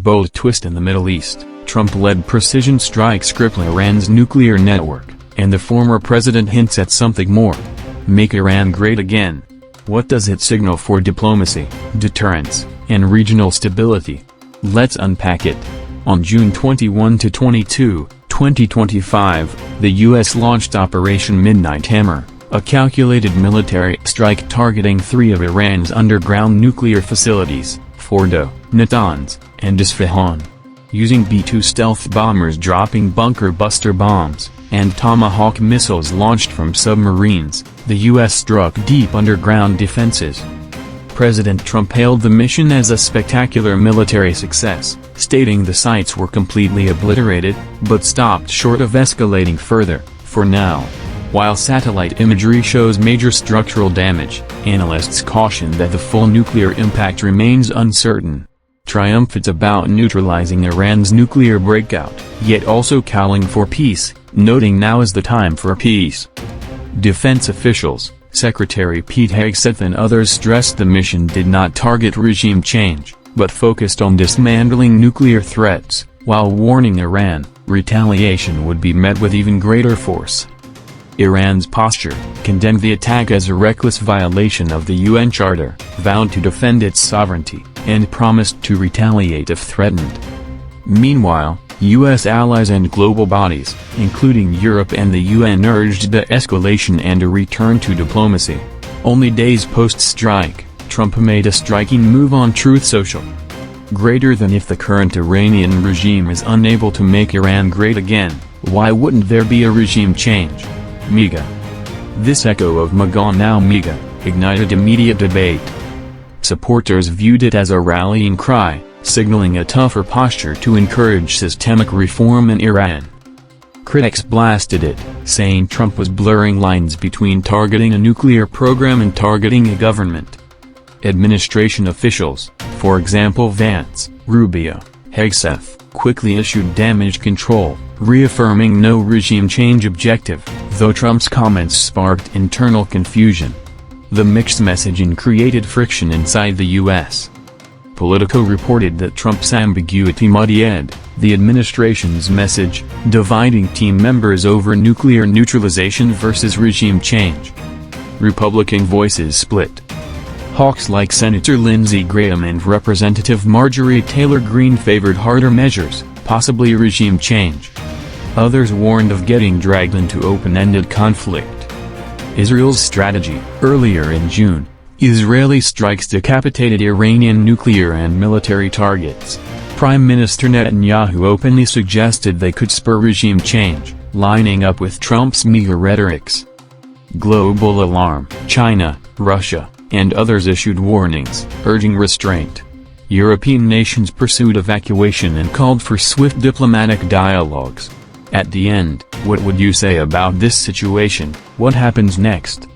Bold twist in the Middle East, Trump-led precision strikes cripple Iran's nuclear network, and the former president hints at something more. Make Iran great again. What does it signal for diplomacy, deterrence, and regional stability? Let's unpack it. On June 21–22, 2025, the U.S. launched Operation Midnight Hammer, a calculated military strike targeting 3 of Iran's underground nuclear facilities, Fordo, Natanz, and Isfahan. Using B-2 stealth bombers dropping bunker-buster bombs, and Tomahawk missiles launched from submarines, the U.S. struck deep underground defenses. President Trump hailed the mission as a spectacular military success, stating the sites were completely obliterated, but stopped short of escalating further, for now. While satellite imagery shows major structural damage, analysts caution that the full nuclear impact remains uncertain. Triumphant about neutralizing Iran's nuclear breakout, yet also calling for peace, noting now is the time for peace. Defense officials, Secretary Pete Hegseth and others stressed the mission did not target regime change, but focused on dismantling nuclear threats, while warning Iran, retaliation would be met with even greater force. Iran's posture, condemned the attack as a reckless violation of the UN Charter, vowed to defend its sovereignty, and promised to retaliate if threatened. Meanwhile, U.S. allies and global bodies, including Europe and the UN, urged de-escalation and a return to diplomacy. Only days post-strike, Trump made a striking move on Truth Social. Greater than if the current Iranian regime is unable to make Iran great again, why wouldn't there be a regime change? MEGA. This echo of MAGA now MEGA, ignited immediate debate. Supporters viewed it as a rallying cry, signaling a tougher posture to encourage systemic reform in Iran. Critics blasted it, saying Trump was blurring lines between targeting a nuclear program and targeting a government. Administration officials, for example Vance, Rubio, Hegseth, quickly issued damage control, reaffirming no regime change objective, though Trump's comments sparked internal confusion. The mixed messaging created friction inside the U.S. Politico reported that Trump's ambiguity muddied the administration's message, dividing team members over nuclear neutralization versus regime change. Republican voices split. Hawks like Senator Lindsey Graham and Representative Marjorie Taylor Greene favored harder measures, possibly regime change. Others warned of getting dragged into open-ended conflict. Israel's strategy. Earlier in June, Israeli strikes decapitated Iranian nuclear and military targets. Prime Minister Netanyahu openly suggested they could spur regime change, lining up with Trump's meager rhetorics. Global alarm. China, Russia, and others issued warnings, urging restraint. European nations pursued evacuation and called for swift diplomatic dialogues. At the end, what would you say about this situation? What happens next?